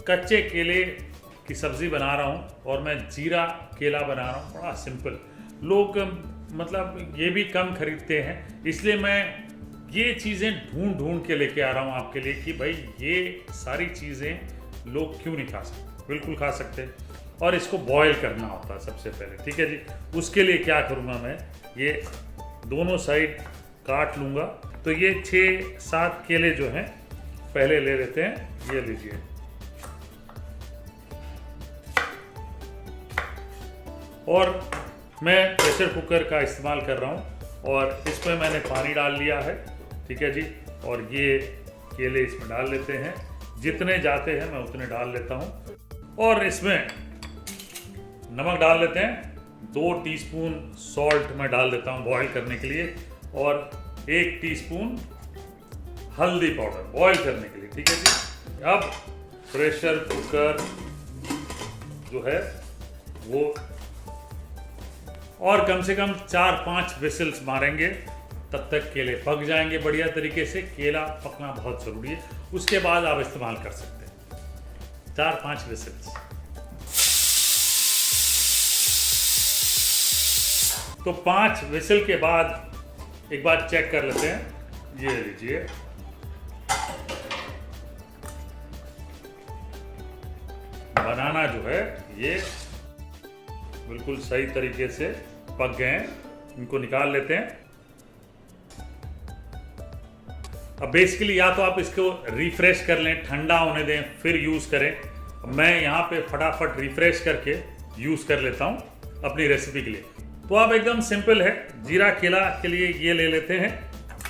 कच्चे केले की सब्ज़ी बना रहा हूँ और मैं जीरा केला बना रहा हूँ। बड़ा सिंपल, लोग मतलब ये भी कम खरीदते हैं, इसलिए मैं ये चीज़ें ढूंढ के लेके आ रहा हूँ आपके लिए कि भाई ये सारी चीज़ें लोग क्यों नहीं खा सकते। बिल्कुल खा सकते हैं। और इसको बॉयल करना होता है सबसे पहले, ठीक है जी। उसके लिए क्या करूँगा, मैं ये दोनों साइड काट लूँगा। तो ये 6-7 केले जो हैं पहले ले लेते हैं। ये लीजिए, और मैं प्रेशर कुकर का इस्तेमाल कर रहा हूँ और इसमें मैंने पानी डाल लिया है, ठीक है जी। और ये केले इसमें डाल लेते हैं, जितने जाते हैं मैं उतने डाल लेता हूँ। और इसमें नमक डाल लेते हैं, 2 टीस्पून सॉल्ट मैं डाल देता हूँ बॉईल करने के लिए, और 1 टीस्पून हल्दी पाउडर बॉईल करने के लिए, ठीक है जी। अब प्रेशर कुकर जो है वो, और कम से कम 4-5 विसिल्स मारेंगे, तब तक केले पक जाएंगे बढ़िया तरीके से। केला पकना बहुत ज़रूरी है, उसके बाद आप इस्तेमाल कर सकते हैं। 4-5 विसिल्स। तो 5 विसिल के बाद एक बार चेक कर लेते हैं। ये लीजिए, बनाना जो है ये बिल्कुल सही तरीके से पक गए हैं। इनको निकाल लेते हैं। अब बेसिकली या तो आप इसको रिफ्रेश कर लें, ठंडा होने दें, फिर यूज़ करें। मैं यहाँ पे फटाफट रिफ्रेश करके यूज़ कर लेता हूँ अपनी रेसिपी के लिए। तो आप एकदम सिंपल है। जीरा केला के लिए ये ले लेते हैं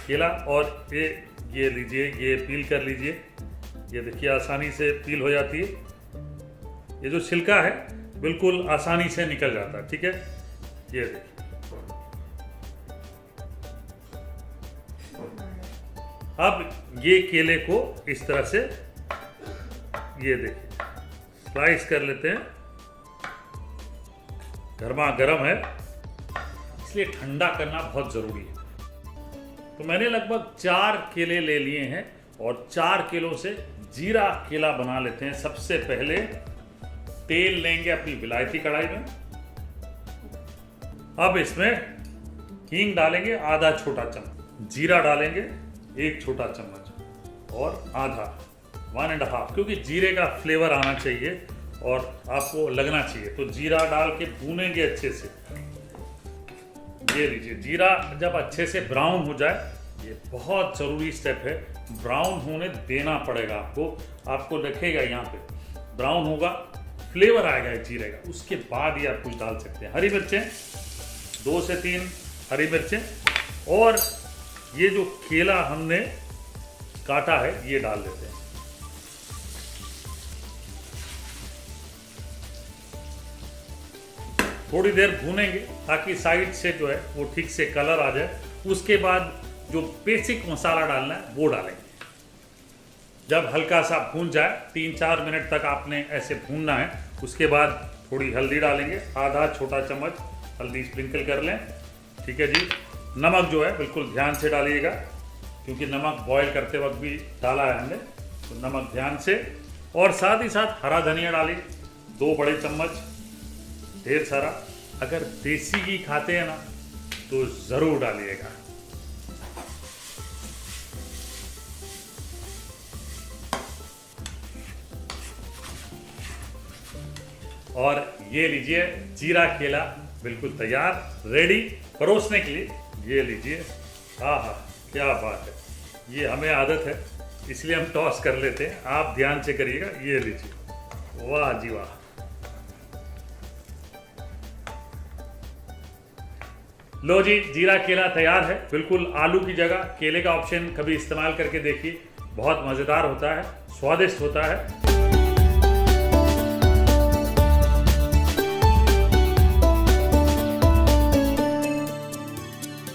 केला, और ये लीजिए, ये पील कर लीजिए। ये देखिए आसानी से पील हो जाती है। ये जो छिलका है बिल्कुल आसानी से निकल जाता है, ठीक है। ये देखिए, अब ये केले को इस तरह से ये देखिए स्लाइस कर लेते हैं। गर्मा गर्म है, इसलिए ठंडा करना बहुत ज़रूरी है। तो मैंने लगभग 4 केले ले लिए हैं और 4 किलो से जीरा केला बना लेते हैं। सबसे पहले तेल लेंगे अपनी विलायती कढ़ाई में। अब इसमें हींग डालेंगे आधा छोटा चम्मच, जीरा डालेंगे 1 छोटा चम्मच, और आधा 1.5, क्योंकि जीरे का फ्लेवर आना चाहिए और आपको लगना चाहिए। तो जीरा डाल के भूनेंगे अच्छे से। ये लीजिए, जीरा जब अच्छे से ब्राउन हो जाए, ये बहुत ज़रूरी स्टेप है, ब्राउन होने देना पड़ेगा आपको दिखेगा यहाँ पे ब्राउन होगा, फ्लेवर आएगा जीरे का, उसके बाद ही आप कुछ डाल सकते हैं। हरी मिर्चें 2 से 3 हरी मिर्चें, और ये जो केला हमने काटा है ये डाल देते हैं। थोड़ी देर भूनेंगे ताकि साइड से जो है वो ठीक से कलर आ जाए। उसके बाद जो बेसिक मसाला डालना है वो डालेंगे। जब हल्का सा भून जाए, 3-4 मिनट तक आपने ऐसे भूनना है। उसके बाद थोड़ी हल्दी डालेंगे, आधा छोटा चम्मच हल्दी स्प्रिंकल कर लें, ठीक है जी। नमक जो है बिल्कुल ध्यान से डालिएगा, क्योंकि नमक बॉईल करते वक्त भी डाला है हमने, तो नमक ध्यान से। और साथ ही साथ हरा धनिया डालिए 2 बड़े चम्मच, ढेर सारा। अगर देसी घी खाते हैं ना तो ज़रूर डालिएगा। और ये लीजिए, जीरा केला बिल्कुल तैयार, रेडी परोसने के लिए। ये लीजिए, आहा क्या बात है। ये हमें आदत है इसलिए हम टॉस कर लेते हैं, आप ध्यान से करिएगा। ये लीजिए, वाह जी वाह। लो जी, जीरा केला तैयार है। बिल्कुल आलू की जगह केले का ऑप्शन कभी इस्तेमाल करके देखिए, बहुत मज़ेदार होता है, स्वादिष्ट होता है।